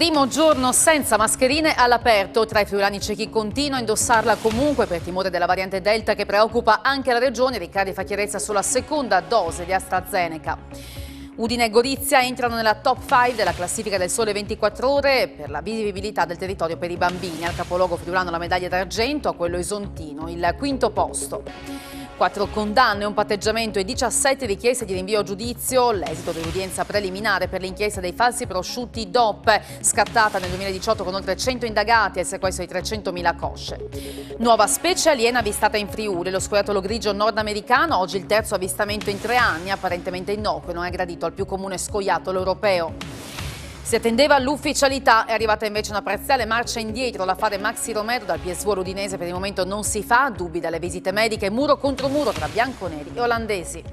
Primo giorno senza mascherine all'aperto. Tra i friulani c'è chi continua a indossarla comunque per timore della variante Delta che preoccupa anche la regione. Riccardi fa chiarezza sulla seconda dose di AstraZeneca. Udine e Gorizia entrano nella top 5 della classifica del Sole 24 Ore per la vivibilità del territorio per i bambini. Al capoluogo friulano la medaglia d'argento, a quello isontino il quinto posto. 4 condanne, un patteggiamento e 17 richieste di rinvio a giudizio. L'esito dell'udienza preliminare per l'inchiesta dei falsi prosciutti DOP, scattata nel 2018 con oltre 100 indagati e il sequestro di 300.000 cosce. Nuova specie aliena avvistata in Friuli, lo scoiattolo grigio nordamericano, oggi il terzo avvistamento in 3 anni, apparentemente innocuo e non è gradito al più comune scoiattolo europeo. Si attendeva l'ufficialità, è arrivata invece una parziale marcia indietro. L'affare Maxi Romero dal PSV udinese per il momento non si fa, dubbi dalle visite mediche, muro contro muro tra bianconeri e olandesi.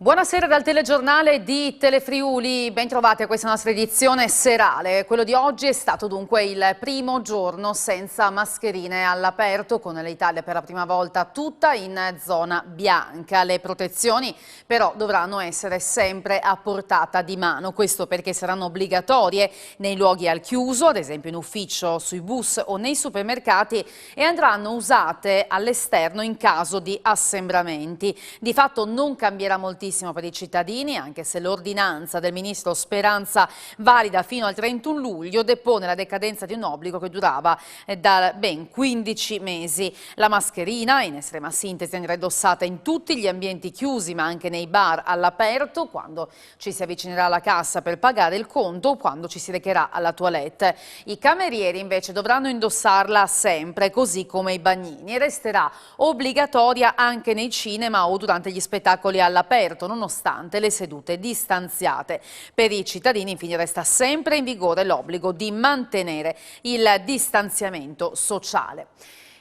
Buonasera dal telegiornale di Telefriuli, ben trovati a questa nostra edizione serale. Quello di oggi è stato dunque il primo giorno senza mascherine all'aperto, con l'Italia per la prima volta tutta in zona bianca. Le protezioni però dovranno essere sempre a portata di mano, questo perché saranno obbligatorie nei luoghi al chiuso, ad esempio in ufficio, sui bus o nei supermercati, e andranno usate all'esterno in caso di assembramenti. Di fatto non cambierà moltissimo per i cittadini, anche se l'ordinanza del ministro Speranza, valida fino al 31 luglio, depone la decadenza di un obbligo che durava da ben 15 mesi. La mascherina, in estrema sintesi, andrà indossata in tutti gli ambienti chiusi, ma anche nei bar all'aperto, quando ci si avvicinerà alla cassa per pagare il conto o quando ci si recherà alla toilette. I camerieri invece dovranno indossarla sempre, così come i bagnini, e resterà obbligatoria anche nei cinema o durante gli spettacoli all'aperto, nonostante le sedute distanziate. Per i cittadini infine resta sempre in vigore l'obbligo di mantenere il distanziamento sociale.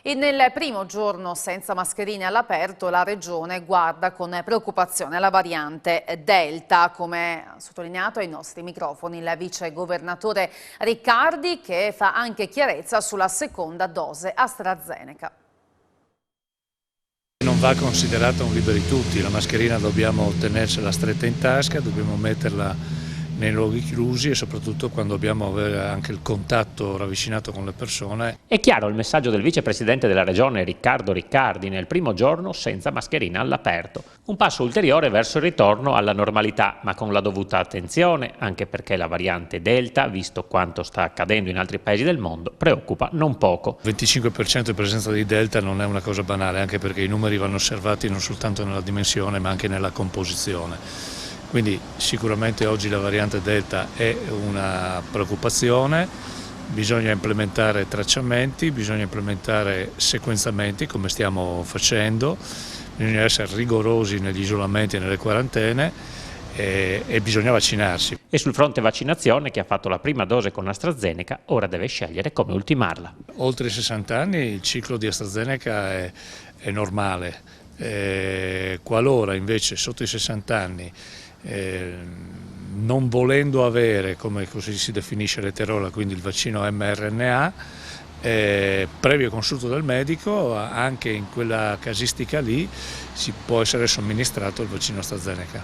E nel primo giorno senza mascherine all'aperto la Regione guarda con preoccupazione la variante Delta, come ha sottolineato ai nostri microfoni il vice governatore Riccardi, che fa anche chiarezza sulla seconda dose AstraZeneca. Non va considerata un liberi tutti, la mascherina dobbiamo tenersela stretta in tasca, dobbiamo metterla nei luoghi chiusi e soprattutto quando dobbiamo avere anche il contatto ravvicinato con le persone. È chiaro il messaggio del vicepresidente della regione Riccardo Riccardi nel primo giorno senza mascherina all'aperto. Un passo ulteriore verso il ritorno alla normalità, ma con la dovuta attenzione, anche perché la variante Delta, visto quanto sta accadendo in altri paesi del mondo, preoccupa non poco. 25% di presenza di Delta non è una cosa banale, anche perché i numeri vanno osservati non soltanto nella dimensione ma anche nella composizione. Quindi sicuramente oggi la variante Delta è una preoccupazione, bisogna implementare tracciamenti, bisogna implementare sequenzamenti come stiamo facendo, bisogna essere rigorosi negli isolamenti e nelle quarantene e bisogna vaccinarsi. E sul fronte vaccinazione, chi ha fatto la prima dose con AstraZeneca ora deve scegliere come ultimarla. Oltre i 60 anni il ciclo di AstraZeneca è normale, qualora invece sotto i 60 anni non volendo avere, come così si definisce l'eterola, quindi il vaccino mRNA, previo consulto del medico, anche in quella casistica lì si può essere somministrato il vaccino AstraZeneca.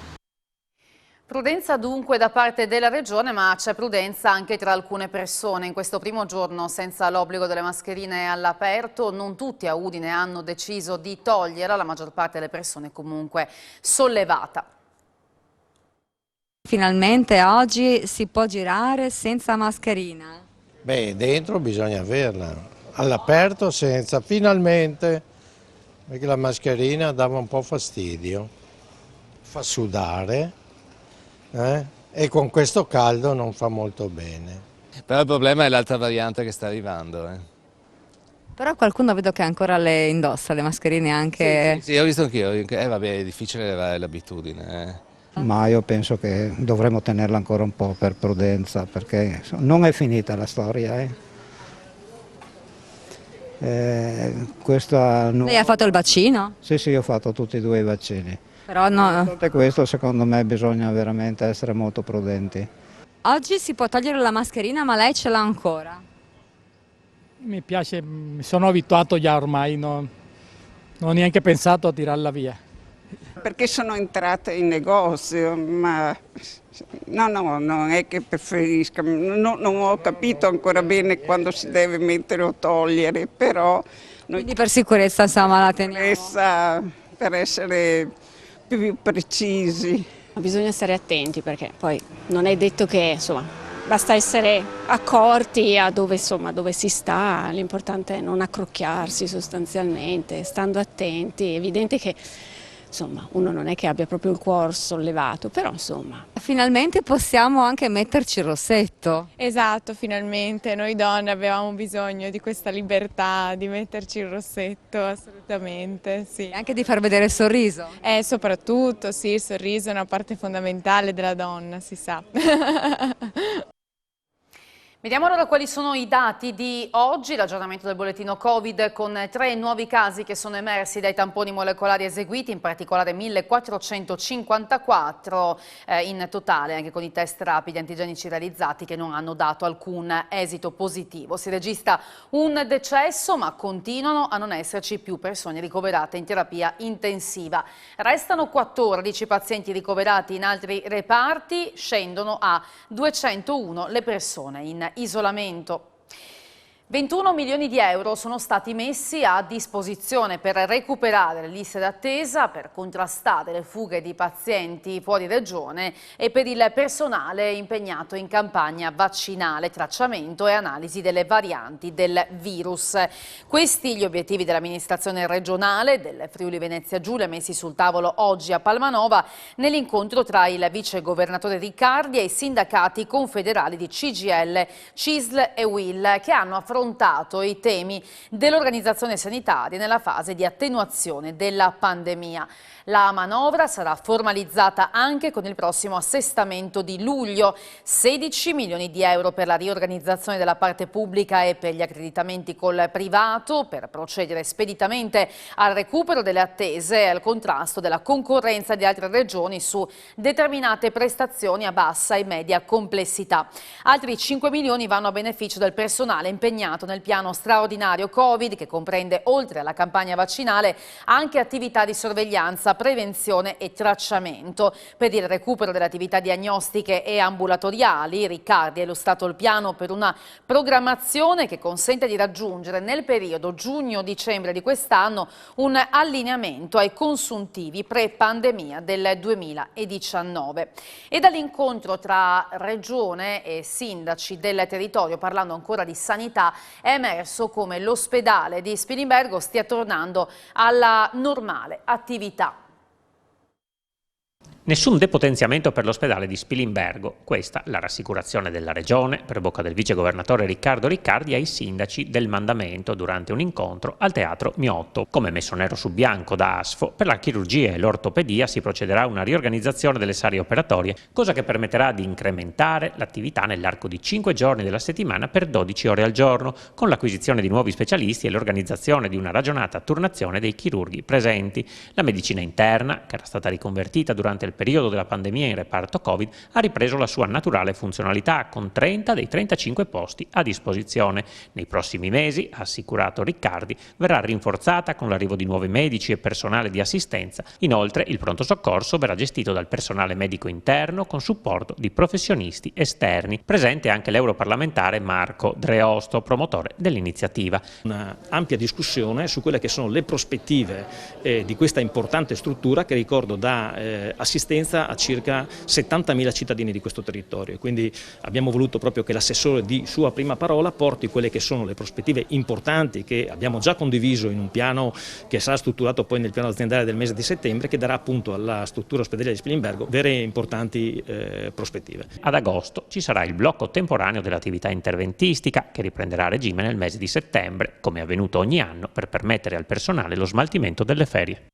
Prudenza dunque da parte della Regione, ma c'è prudenza anche tra alcune persone. In questo primo giorno senza l'obbligo delle mascherine all'aperto, non tutti a Udine hanno deciso di toglierla, la maggior parte delle persone comunque sollevata. Finalmente oggi si può girare senza mascherina? Beh, dentro bisogna averla, all'aperto senza, finalmente, perché la mascherina dava un po' fastidio, fa sudare e con questo caldo non fa molto bene. Però il problema è l'altra variante che sta arrivando. Però qualcuno vedo che ancora le indossa le mascherine anche... Sì, ho visto anch'io, vabbè, è difficile levare l'abitudine. Ma io penso che dovremmo tenerla ancora un po' per prudenza, perché non è finita la storia. Lei ha fatto il vaccino? Sì, ho fatto tutti e 2 i vaccini. Però no. Nonostante questo, secondo me bisogna veramente essere molto prudenti. Oggi si può togliere la mascherina, ma lei ce l'ha ancora. Mi piace, mi sono abituato già ormai, non ho neanche pensato a tirarla via. Perché sono entrata in negozio, ma no, non è che preferisco, non ho capito ancora bene quando si deve mettere o togliere, però Quindi per sicurezza insomma la teniamo. per essere più precisi. Bisogna stare attenti perché poi non è detto che, insomma, basta essere accorti a dove si sta, l'importante è non accrocchiarsi sostanzialmente, stando attenti. È evidente che insomma, uno non è che abbia proprio il cuore sollevato, però insomma. Finalmente possiamo anche metterci il rossetto. Esatto, finalmente noi donne avevamo bisogno di questa libertà di metterci il rossetto, assolutamente, sì. E anche di far vedere il sorriso. Soprattutto, sì, il sorriso è una parte fondamentale della donna, si sa. Vediamo allora quali sono i dati di oggi, l'aggiornamento del bollettino Covid con 3 nuovi casi che sono emersi dai tamponi molecolari eseguiti, in particolare 1454 in totale, anche con i test rapidi antigenici realizzati che non hanno dato alcun esito positivo. Si registra un decesso, ma continuano a non esserci più persone ricoverate in terapia intensiva. Restano 14 pazienti ricoverati in altri reparti, scendono a 201 le persone in isolamento. 21 milioni di euro sono stati messi a disposizione per recuperare le liste d'attesa, per contrastare le fughe di pazienti fuori regione e per il personale impegnato in campagna vaccinale, tracciamento e analisi delle varianti del virus. Questi gli obiettivi dell'amministrazione regionale del Friuli Venezia Giulia messi sul tavolo oggi a Palmanova nell'incontro tra il vice governatore Riccardi e i sindacati confederali di CGIL, CISL e UIL che hanno affrontato i temi dell'organizzazione sanitaria nella fase di attenuazione della pandemia. La manovra sarà formalizzata anche con il prossimo assestamento di luglio, 16 milioni di euro per la riorganizzazione della parte pubblica e per gli accreditamenti col privato, per procedere speditamente al recupero delle attese e al contrasto della concorrenza di altre regioni su determinate prestazioni a bassa e media complessità. Altri 5 milioni vanno a beneficio del personale impegnato nel piano straordinario Covid, che comprende, oltre alla campagna vaccinale, anche attività di sorveglianza, prevenzione e tracciamento. Per il recupero delle attività diagnostiche e ambulatoriali, Riccardi ha illustrato il piano per una programmazione che consente di raggiungere nel periodo giugno-dicembre di quest'anno un allineamento ai consuntivi pre-pandemia del 2019. E dall'incontro tra Regione e sindaci del territorio, parlando ancora di sanità, è emerso come l'ospedale di Spilimbergo stia tornando alla normale attività. Nessun depotenziamento per l'ospedale di Spilimbergo, questa la rassicurazione della Regione per bocca del vicegovernatore Riccardo Riccardi ai sindaci del mandamento durante un incontro al Teatro Miotto. Come messo nero su bianco da ASFO, per la chirurgia e l'ortopedia si procederà a una riorganizzazione delle sale operatorie, cosa che permetterà di incrementare l'attività nell'arco di 5 giorni della settimana per 12 ore al giorno, con l'acquisizione di nuovi specialisti e l'organizzazione di una ragionata turnazione dei chirurghi presenti. La medicina interna, che era stata riconvertita durante il periodo della pandemia in reparto Covid, ha ripreso la sua naturale funzionalità con 30 dei 35 posti a disposizione. Nei prossimi mesi, ha assicurato Riccardi, verrà rinforzata con l'arrivo di nuovi medici e personale di assistenza. Inoltre, il pronto soccorso verrà gestito dal personale medico interno con supporto di professionisti esterni. Presente anche l'europarlamentare Marco Dreosto, promotore dell'iniziativa. Una ampia discussione su quelle che sono le prospettive di questa importante struttura che, ricordo, dà assistenza a circa 70.000 cittadini di questo territorio. Quindi abbiamo voluto proprio che l'assessore di sua prima parola porti quelle che sono le prospettive importanti che abbiamo già condiviso in un piano che sarà strutturato poi nel piano aziendale del mese di settembre, che darà appunto alla struttura ospedaliera di Spilimbergo vere e importanti prospettive. Ad agosto ci sarà il blocco temporaneo dell'attività interventistica che riprenderà a regime nel mese di settembre, come è avvenuto ogni anno, per permettere al personale lo smaltimento delle ferie.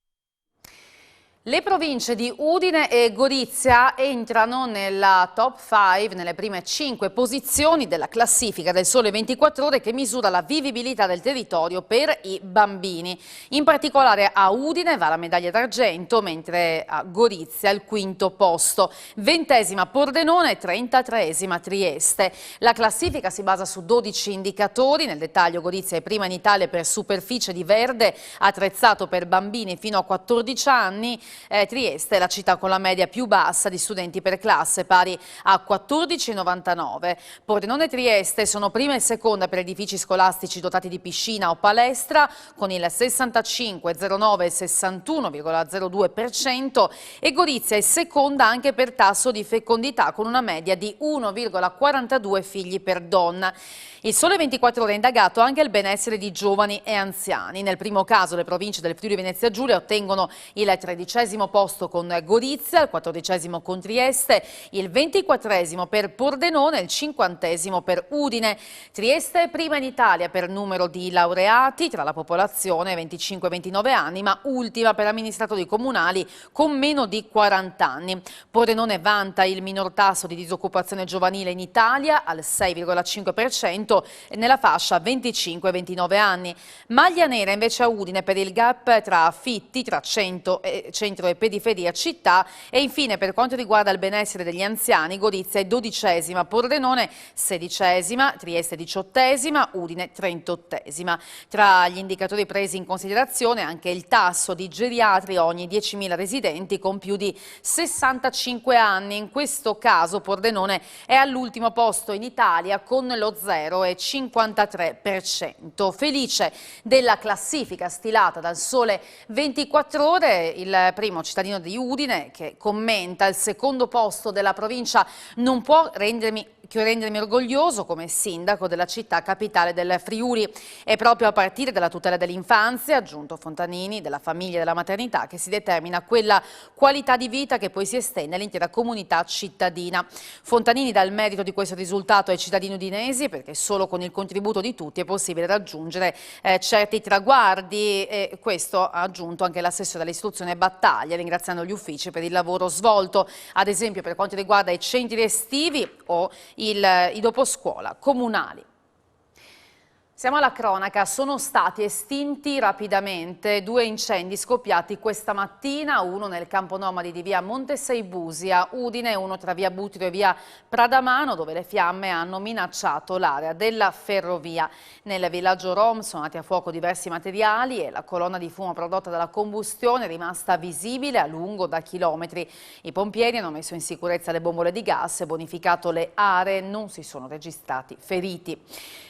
Le province di Udine e Gorizia entrano nella top 5, nelle prime 5 posizioni della classifica del Sole 24 Ore che misura la vivibilità del territorio per i bambini. In particolare a Udine va la medaglia d'argento, mentre a Gorizia il quinto posto. 20ª Pordenone, 33ª Trieste. La classifica si basa su 12 indicatori, nel dettaglio Gorizia è prima in Italia per superficie di verde attrezzato per bambini fino a 14 anni. Trieste è la città con la media più bassa di studenti per classe, pari a 14,99. Pordenone e Trieste sono prima e seconda per edifici scolastici dotati di piscina o palestra, con il 65,09 e il 61,02%, e Gorizia è seconda anche per tasso di fecondità, con una media di 1,42 figli per donna. Il Sole 24 Ore ha indagato anche il benessere di giovani e anziani. Nel primo caso le province del Friuli Venezia Giulia ottengono il 13° posto con Gorizia, il 14° con Trieste, il 24° per Pordenone e il 50° per Udine. Trieste è prima in Italia per numero di laureati tra la popolazione 25-29 anni, ma ultima per amministratori comunali con meno di 40 anni. Pordenone vanta il minor tasso di disoccupazione giovanile in Italia al 6,5%, nella fascia 25-29 anni. Maglia nera invece a Udine per il gap tra affitti tra centro e periferia città, e infine per quanto riguarda il benessere degli anziani Gorizia è 12ª, Pordenone 16ª, Trieste 18ª, Udine 38ª. Tra gli indicatori presi in considerazione anche il tasso di geriatri ogni 10.000 residenti con più di 65 anni. In questo caso Pordenone è all'ultimo posto in Italia con lo 0,53%. Felice della classifica stilata dal Sole 24 Ore, il primo cittadino di Udine che commenta: il secondo posto della provincia non può rendermi orgoglioso come sindaco della città capitale del Friuli. È proprio a partire dalla tutela dell'infanzia, aggiunto Fontanini, della famiglia e della maternità, che si determina quella qualità di vita che poi si estende all'intera comunità cittadina. Fontanini dà il merito di questo risultato ai cittadini udinesi, perché solo con il contributo di tutti è possibile raggiungere certi traguardi, e questo ha aggiunto anche l'assessore all'istruzione Battaglia, ringraziando gli uffici per il lavoro svolto, ad esempio per quanto riguarda i centri estivi o i doposcuola comunali. Siamo alla cronaca. Sono stati estinti rapidamente 2 incendi scoppiati questa mattina, uno nel campo nomadi di via Montesei Busi a Udine e uno tra via Butiro e via Pradamano, dove le fiamme hanno minacciato l'area della ferrovia. Nel villaggio Rom sono andati a fuoco diversi materiali e la colonna di fumo prodotta dalla combustione è rimasta visibile a lungo da chilometri. I pompieri hanno messo in sicurezza le bombole di gas e bonificato le aree, non si sono registrati feriti.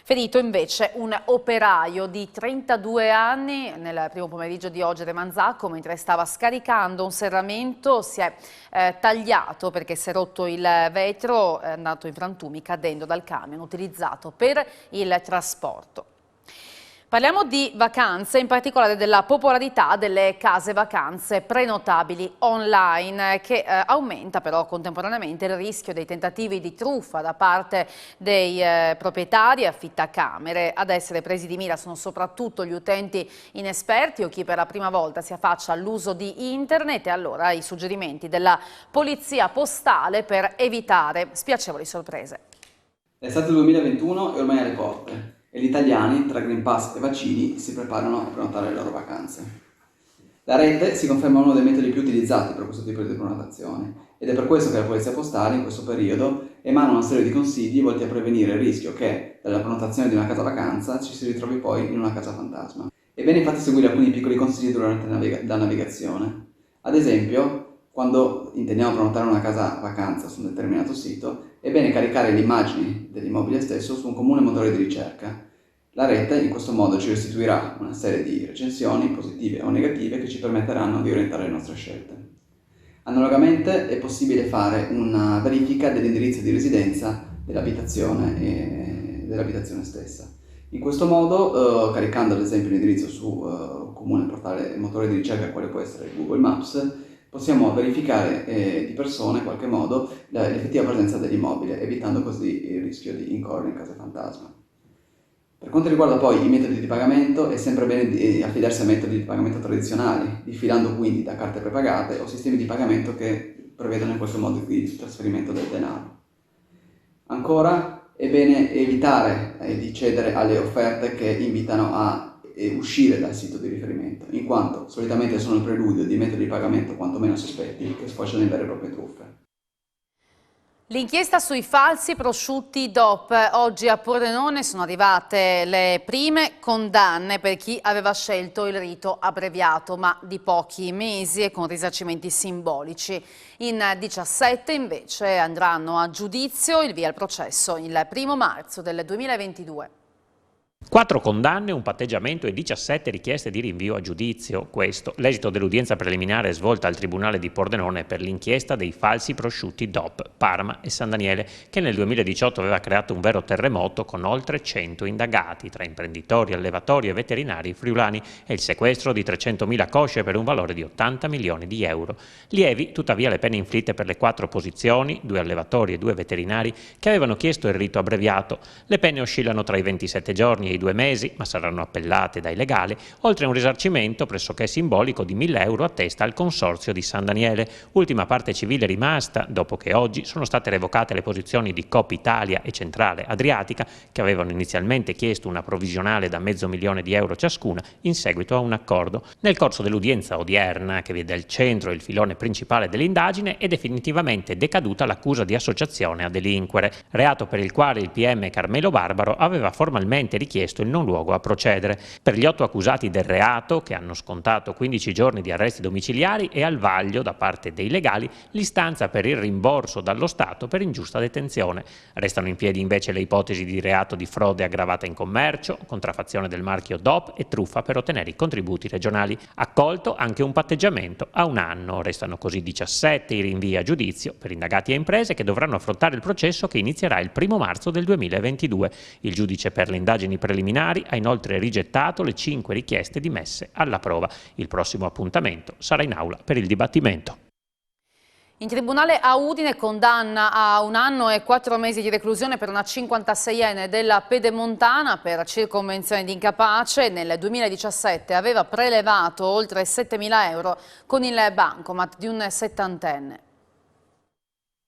Ferito invece un operaio di 32 anni nel primo pomeriggio di oggi a Remanzacco, mentre stava scaricando un serramento, si è tagliato perché si è rotto il vetro, è andato in frantumi cadendo dal camion utilizzato per il trasporto. Parliamo di vacanze, in particolare della popolarità delle case vacanze prenotabili online, che aumenta però contemporaneamente il rischio dei tentativi di truffa da parte dei proprietari e affittacamere. Ad essere presi di mira sono soprattutto gli utenti inesperti o chi per la prima volta si affaccia all'uso di internet, e allora i suggerimenti della polizia postale per evitare spiacevoli sorprese. L'estate 2021 è ormai alle porte e gli italiani, tra Green Pass e vaccini, si preparano a prenotare le loro vacanze. La rete si conferma uno dei metodi più utilizzati per questo tipo di prenotazione, ed è per questo che la Polizia Postale in questo periodo emana una serie di consigli volti a prevenire il rischio che dalla prenotazione di una casa vacanza ci si ritrovi poi in una casa fantasma. È bene infatti seguire alcuni piccoli consigli durante la navigazione. Ad esempio, quando intendiamo prenotare una casa vacanza su un determinato sito, è bene caricare le immagini dell'immobile stesso su un comune motore di ricerca. La rete in questo modo ci restituirà una serie di recensioni positive o negative che ci permetteranno di orientare le nostre scelte. Analogamente è possibile fare una verifica dell'indirizzo di residenza dell'abitazione stessa. In questo modo, caricando ad esempio l'indirizzo su comune portale motore di ricerca quale può essere Google Maps, possiamo verificare di persona in qualche modo l'effettiva presenza dell'immobile, evitando così il rischio di incorrere in case fantasma. Per quanto riguarda poi i metodi di pagamento, è sempre bene affidarsi a metodi di pagamento tradizionali, diffidando quindi da carte prepagate o sistemi di pagamento che prevedono in questo modo il trasferimento del denaro. Ancora, è bene evitare di cedere alle offerte che invitano a uscire dal sito di riferimento, in quanto solitamente sono il preludio di metodi di pagamento quantomeno sospetti che sfociano in vere e proprie truffe. L'inchiesta sui falsi prosciutti DOP. Oggi a Pordenone sono arrivate le prime condanne per chi aveva scelto il rito abbreviato, ma di pochi mesi e con risarcimenti simbolici. In 17 invece andranno a giudizio, il via al processo il 1° marzo del 2022. 4 condanne, un patteggiamento e 17 richieste di rinvio a giudizio. Questo l'esito dell'udienza preliminare svolta al Tribunale di Pordenone per l'inchiesta dei falsi prosciutti DOP, Parma e San Daniele, che nel 2018 aveva creato un vero terremoto con oltre 100 indagati tra imprenditori, allevatori e veterinari friulani e il sequestro di 300.000 cosce per un valore di 80 milioni di euro. Lievi, tuttavia, le pene inflitte per le 4 posizioni, 2 allevatori e 2 veterinari, che avevano chiesto il rito abbreviato. Le pene oscillano tra i 27 giorni e i 2 mesi, ma saranno appellate dai legali, oltre a un risarcimento pressoché simbolico di 1.000 euro a testa al Consorzio di San Daniele, ultima parte civile rimasta dopo che oggi sono state revocate le posizioni di Coop Italia e Centrale Adriatica, che avevano inizialmente chiesto una provvisionale da €500.000 ciascuna in seguito a un accordo. Nel corso dell'udienza odierna, che vede al centro il filone principale dell'indagine, è definitivamente decaduta l'accusa di associazione a delinquere, reato per il quale il PM Carmelo Barbaro aveva formalmente richiesto il non luogo a procedere. Per gli 8 accusati del reato, che hanno scontato 15 giorni di arresti domiciliari, è al vaglio da parte dei legali l'istanza per il rimborso dallo Stato per ingiusta detenzione. Restano in piedi invece le ipotesi di reato di frode aggravata in commercio, contraffazione del marchio DOP e truffa per ottenere i contributi regionali. Accolto anche un patteggiamento a 1 anno. Restano così 17 i rinvii a giudizio per indagati e imprese che dovranno affrontare il processo che inizierà il 1° marzo del 2022. Il giudice per le indagini preliminari ha inoltre rigettato le 5 richieste dimesse alla prova. Il prossimo appuntamento sarà in aula per il dibattimento. In tribunale a Udine condanna a 1 anno e 4 mesi di reclusione per una 56enne della Pedemontana per circonvenzione di incapace. Nel 2017 aveva prelevato oltre 7.000 euro con il bancomat di un 70enne.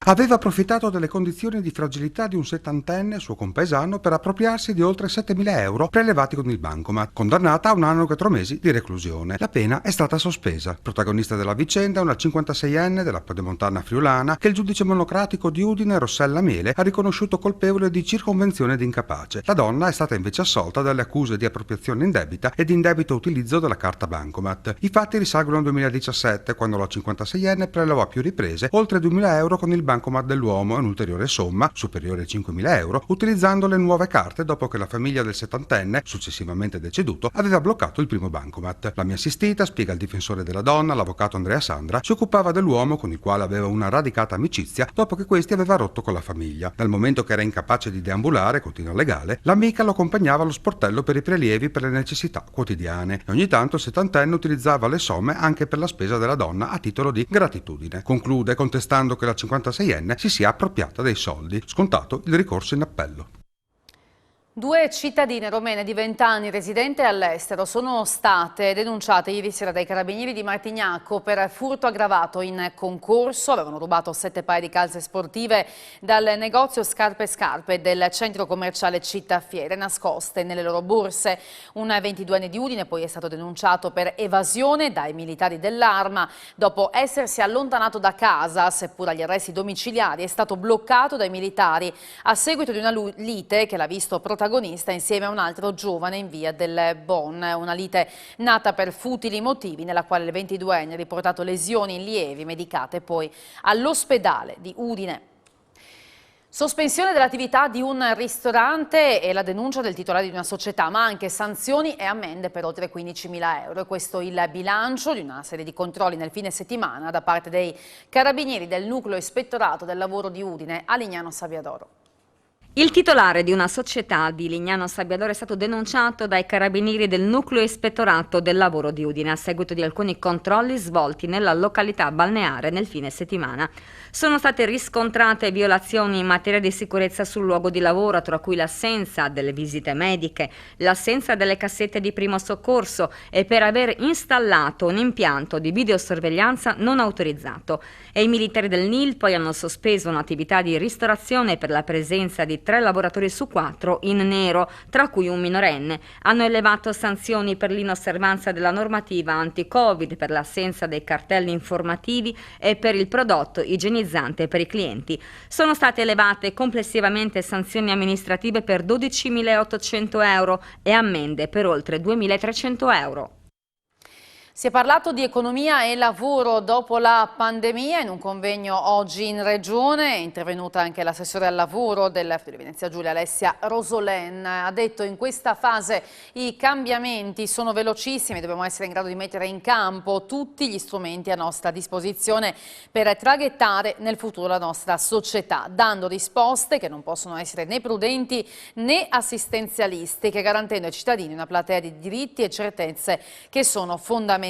Aveva approfittato delle condizioni di fragilità di un 70enne, suo compaesano, per appropriarsi di oltre 7.000 euro prelevati con il bancomat, condannata a 1 anno e 4 mesi di reclusione. La pena è stata sospesa. Protagonista della vicenda è una 56enne della Pedemontana friulana che il giudice monocratico di Udine, Rossella Miele, ha riconosciuto colpevole di circonvenzione di incapace. La donna è stata invece assolta dalle accuse di appropriazione indebita e di indebito utilizzo della carta bancomat. I fatti risalgono al 2017, quando la 56enne prelevò a più riprese oltre 2.000 euro con il bancomat dell'uomo e un'ulteriore somma, superiore ai 5.000 euro, utilizzando le nuove carte dopo che la famiglia del 70enne, successivamente deceduto, aveva bloccato il primo bancomat. La mia assistita, spiega il difensore della donna, l'avvocato Andrea Sandra, si occupava dell'uomo con il quale aveva una radicata amicizia dopo che questi aveva rotto con la famiglia. Dal momento che era incapace di deambulare, continua legale, l'amica lo accompagnava allo sportello per i prelievi per le necessità quotidiane e ogni tanto il 70enne utilizzava le somme anche per la spesa della donna a titolo di gratitudine. Conclude contestando che la 56enne si sia appropriata dei soldi, scontato il ricorso in appello. 2 cittadine romene di 20 anni residenti all'estero sono state denunciate ieri sera dai carabinieri di Martignacco per furto aggravato in concorso. Avevano rubato 7 paia di calze sportive dal negozio Scarpe del centro commerciale Città Fiere, nascoste nelle loro borse. Un 22enne di Udine poi è stato denunciato per evasione dai militari dell'Arma. Dopo essersi allontanato da casa, seppur agli arresti domiciliari, è stato bloccato dai militari a seguito di una lite che l'ha visto protagonista insieme a un altro giovane in via del Bon, una lite nata per futili motivi nella quale il 22enne ha riportato lesioni lievi medicate poi all'ospedale di Udine. Sospensione dell'attività di un ristorante e la denuncia del titolare di una società, ma anche sanzioni e ammende per oltre 15.000 euro. E questo il bilancio di una serie di controlli nel fine settimana da parte dei carabinieri del nucleo ispettorato del lavoro di Udine a Lignano Sabbiadoro. Il titolare di una società di Lignano Sabbiadoro è stato denunciato dai carabinieri del nucleo ispettorato del lavoro di Udine a seguito di alcuni controlli svolti nella località balneare nel fine settimana. Sono state riscontrate violazioni in materia di sicurezza sul luogo di lavoro, tra cui l'assenza delle visite mediche, l'assenza delle cassette di primo soccorso e per aver installato un impianto di videosorveglianza non autorizzato. E i militari del NIL poi hanno sospeso un'attività di ristorazione per la presenza di 3 lavoratori su 4 in nero, tra cui un minorenne. Hanno elevato sanzioni per l'inosservanza della normativa anti-Covid, per l'assenza dei cartelli informativi e per il prodotto igienizzante per i clienti. Sono state elevate complessivamente sanzioni amministrative per 12.800 euro e ammende per oltre 2.300 euro. Si è parlato di economia e lavoro dopo la pandemia. In un convegno oggi in Regione è intervenuta anche l'assessore al lavoro del Friuli Venezia Giulia, Alessia Rosolen. Ha detto: in questa fase i cambiamenti sono velocissimi, dobbiamo essere in grado di mettere in campo tutti gli strumenti a nostra disposizione per traghettare nel futuro la nostra società, dando risposte che non possono essere né prudenti né assistenzialistiche, garantendo ai cittadini una platea di diritti e certezze che sono fondamentali.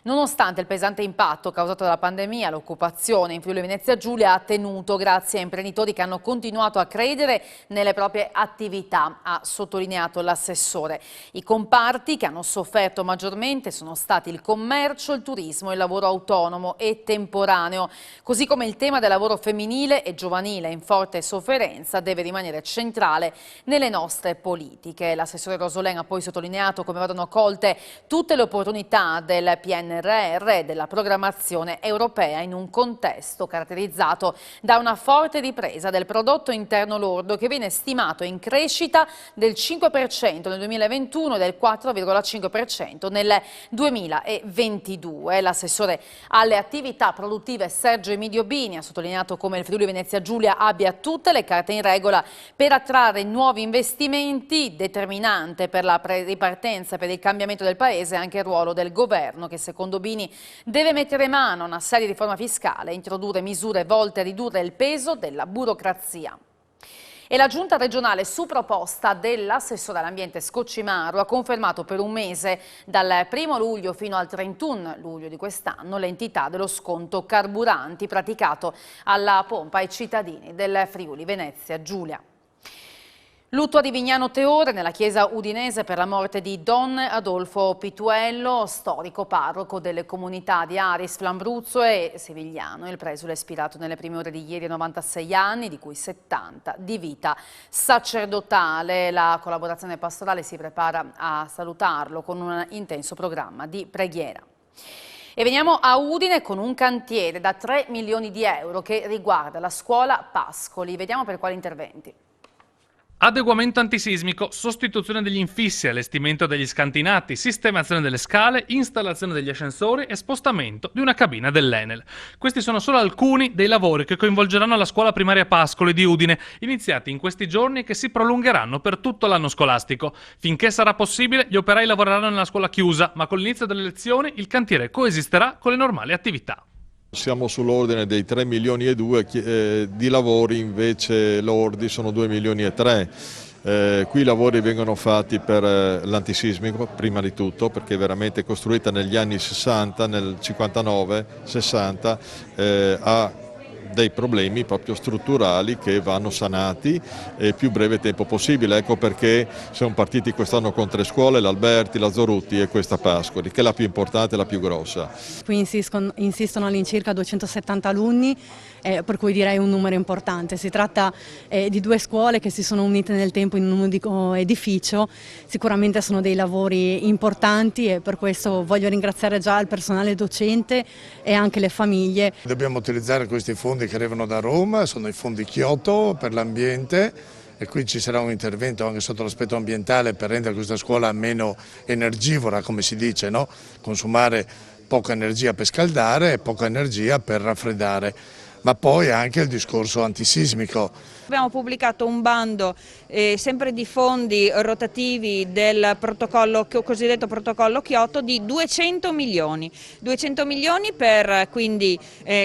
Nonostante il pesante impatto causato dalla pandemia, l'occupazione in Friuli Venezia Giulia ha tenuto grazie a imprenditori che hanno continuato a credere nelle proprie attività, ha sottolineato l'assessore. I comparti che hanno sofferto maggiormente sono stati il commercio, il turismo e il lavoro autonomo e temporaneo, così come il tema del lavoro femminile e giovanile in forte sofferenza deve rimanere centrale nelle nostre politiche. L'assessore Rosolen ha poi sottolineato come vadano colte tutte le opportunità del PNRR e della programmazione europea in un contesto caratterizzato da una forte ripresa del prodotto interno lordo che viene stimato in crescita del 5% nel 2021 e del 4,5% nel 2022. L'assessore alle attività produttive Sergio Emidio Bini ha sottolineato come il Friuli Venezia Giulia abbia tutte le carte in regola per attrarre nuovi investimenti, determinante per la ripartenza e per il cambiamento del Paese anche il ruolo del governo che secondo Bini deve mettere mano a una seria riforma fiscale e introdurre misure volte a ridurre il peso della burocrazia. E la Giunta regionale, su proposta dell'assessore all'ambiente Scoccimaru, ha confermato per un mese, dal 1 luglio fino al 31 luglio di quest'anno, l'entità dello sconto carburanti praticato alla pompa ai cittadini del Friuli Venezia Giulia. Lutto a Rivignano Teore, nella chiesa udinese, per la morte di Don Adolfo Pituello, storico parroco delle comunità di Aris, Flambruzzo e Sevigliano. Il presule è ispirato nelle prime ore di ieri a 96 anni, di cui 70 di vita sacerdotale. La collaborazione pastorale si prepara a salutarlo con un intenso programma di preghiera. E veniamo a Udine con un cantiere da 3 milioni di euro che riguarda la scuola Pascoli. Vediamo per quali interventi. Adeguamento antisismico, sostituzione degli infissi, allestimento degli scantinati, sistemazione delle scale, installazione degli ascensori e spostamento di una cabina dell'Enel. Questi sono solo alcuni dei lavori che coinvolgeranno la scuola primaria Pascoli di Udine, iniziati in questi giorni e che si prolungheranno per tutto l'anno scolastico. Finché sarà possibile, gli operai lavoreranno nella scuola chiusa, ma con l'inizio delle lezioni il cantiere coesisterà con le normali attività. Siamo sull'ordine dei 3 milioni e 2 di lavori, invece lordi sono 2 milioni e 3. Qui i lavori vengono fatti per l'antisismico prima di tutto, perché è veramente costruita negli anni 60, nel 59-60, ha dei problemi proprio strutturali che vanno sanati nel più breve tempo possibile. Ecco perché siamo partiti quest'anno con 3 scuole, l'Alberti, la Zorutti e questa Pascoli, che è la più importante e la più grossa. Qui insistono all'incirca 270 alunni, per cui direi un numero importante. Si tratta di 2 scuole che si sono unite nel tempo in un unico edificio. Sicuramente sono dei lavori importanti e per questo voglio ringraziare già il personale docente e anche le famiglie. Dobbiamo utilizzare questi fondi che arrivano da Roma, sono i fondi Kyoto per l'ambiente, e qui ci sarà un intervento anche sotto l'aspetto ambientale per rendere questa scuola meno energivora, come si dice, no? Consumare poca energia per scaldare e poca energia per raffreddare. ma poi anche il discorso antisismico. Abbiamo pubblicato un bando sempre di fondi rotativi del cosiddetto protocollo Kyoto di 200 milioni per quindi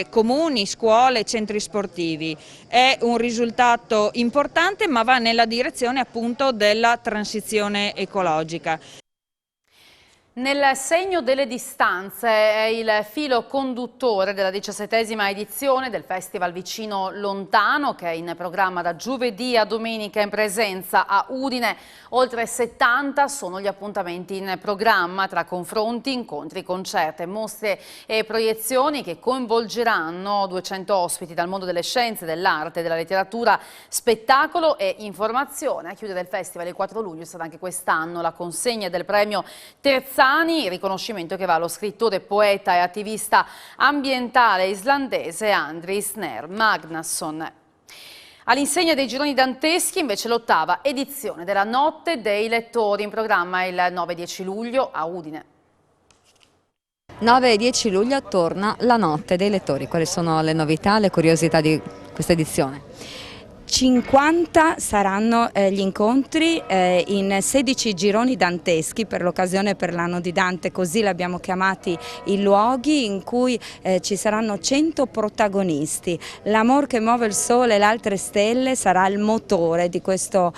comuni, scuole, centri sportivi. È un risultato importante, ma va nella direzione appunto della transizione ecologica. Nel segno delle distanze è il filo conduttore della 17ª edizione del Festival Vicino Lontano, che è in programma da giovedì a domenica in presenza a Udine. Oltre 70 sono gli appuntamenti in programma tra confronti, incontri, concerti, mostre e proiezioni che coinvolgeranno 200 ospiti dal mondo delle scienze, dell'arte, della letteratura, spettacolo e informazione. A chiudere il festival il 4 luglio è stata anche quest'anno la consegna del premio Terzani, riconoscimento che va allo scrittore, poeta e attivista ambientale islandese Andris Snær Magnason. All'insegna dei gironi danteschi invece l'8ª edizione della Notte dei Lettori, in programma il 9-10 luglio a Udine. 9 e 10 luglio torna la Notte dei Lettori. Quali sono le novità, le curiosità di questa edizione? 50 saranno gli incontri in 16 gironi danteschi, per l'occasione, per l'anno di Dante, così l'abbiamo chiamati i luoghi, in cui ci saranno 100 protagonisti. L'amor che muove il sole e le altre stelle sarà il motore di questo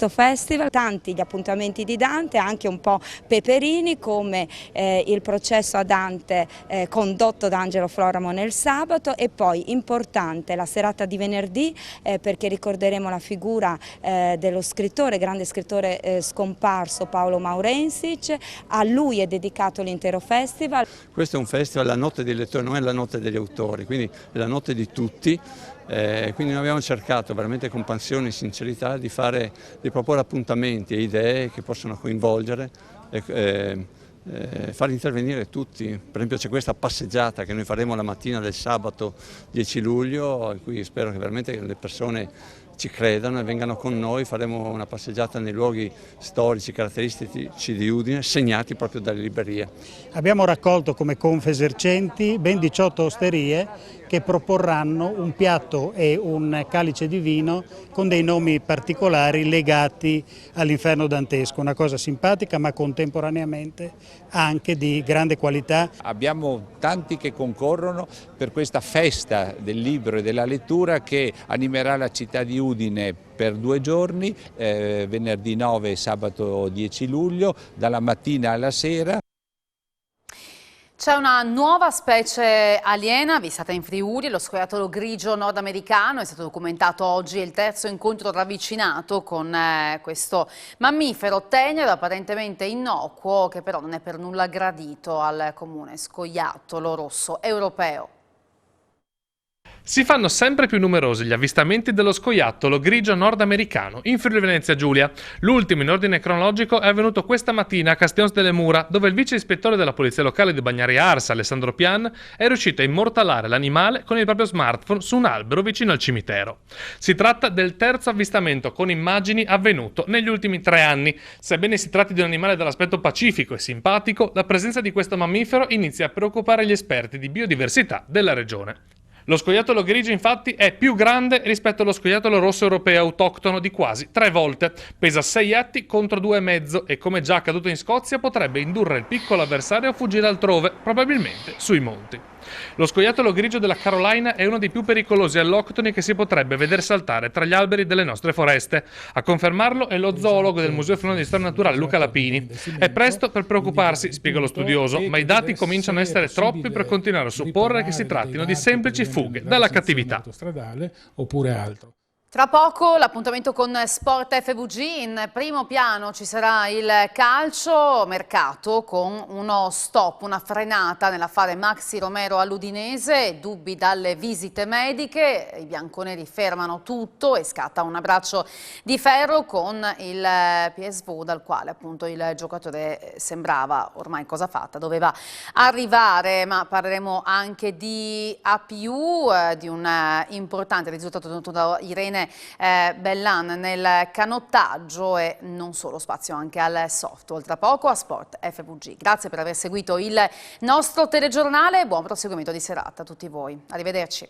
festival. Tanti gli appuntamenti di Dante, anche un po' peperini, come il processo a Dante condotto da Angelo Floramo il sabato, e poi importante la serata di venerdì, perché ricorderemo la figura dello scrittore, grande scrittore scomparso, Paolo Maurensic. A lui è dedicato l'intero festival. Questo è un festival, la Notte dei Lettori, non è la Notte degli Autori, quindi è la notte di tutti. Quindi noi abbiamo cercato veramente con passione e sincerità di proporre appuntamenti e idee che possono coinvolgere far intervenire tutti. Per esempio c'è questa passeggiata che noi faremo la mattina del sabato 10 luglio, in cui spero che veramente le persone ci credano e vengano con noi. Faremo una passeggiata nei luoghi storici caratteristici di Udine, segnati proprio dalle librerie. Abbiamo raccolto come Confesercenti ben 18 osterie che proporranno un piatto e un calice di vino con dei nomi particolari legati all'inferno dantesco, una cosa simpatica ma contemporaneamente anche di grande qualità. Abbiamo tanti che concorrono per questa festa del libro e della lettura che animerà la città di Udine per 2 giorni, venerdì 9 e sabato 10 luglio, dalla mattina alla sera. C'è una nuova specie aliena avvistata in Friuli, lo scoiattolo grigio nordamericano. È stato documentato oggi il terzo incontro ravvicinato con questo mammifero tenero, apparentemente innocuo, che però non è per nulla gradito al comune scoiattolo rosso europeo. Si fanno sempre più numerosi gli avvistamenti dello scoiattolo grigio nordamericano in Friuli Venezia Giulia. L'ultimo in ordine cronologico è avvenuto questa mattina a Castions delle Mura, dove il vice ispettore della polizia locale di Bagnaria Arsa, Alessandro Pian, è riuscito a immortalare l'animale con il proprio smartphone su un albero vicino al cimitero. Si tratta del terzo avvistamento con immagini avvenuto negli ultimi 3 anni. Sebbene si tratti di un animale dall'aspetto pacifico e simpatico, la presenza di questo mammifero inizia a preoccupare gli esperti di biodiversità della regione. Lo scoiattolo grigio infatti è più grande rispetto allo scoiattolo rosso europeo autoctono di quasi 3 volte, pesa 6 etti contro 2,5 e, come già accaduto in Scozia, potrebbe indurre il piccolo avversario a fuggire altrove, probabilmente sui monti. Lo scoiattolo grigio della Carolina è uno dei più pericolosi alloctoni che si potrebbe vedere saltare tra gli alberi delle nostre foreste. A confermarlo è lo zoologo del Museo Friulano di Storia Naturale Luca Lapini. È presto per preoccuparsi, spiega lo studioso, ma i dati cominciano a essere troppi per continuare a supporre che si trattino di semplici fughe dalla cattività. Oppure altro. Tra poco l'appuntamento con Sport FVG, in primo piano ci sarà il calcio mercato con uno stop, una frenata nell'affare Maxi Romero all'Udinese, dubbi dalle visite mediche, i bianconeri fermano tutto e scatta un abbraccio di ferro con il PSV, dal quale appunto il giocatore sembrava ormai cosa fatta, doveva arrivare. Ma parleremo anche di APU, di un importante risultato ottenuto da Irene Bellan nel canottaggio e non solo, spazio anche al softball. Tra poco a Sport FVG. Grazie per aver seguito il nostro telegiornale e buon proseguimento di serata a tutti voi. Arrivederci.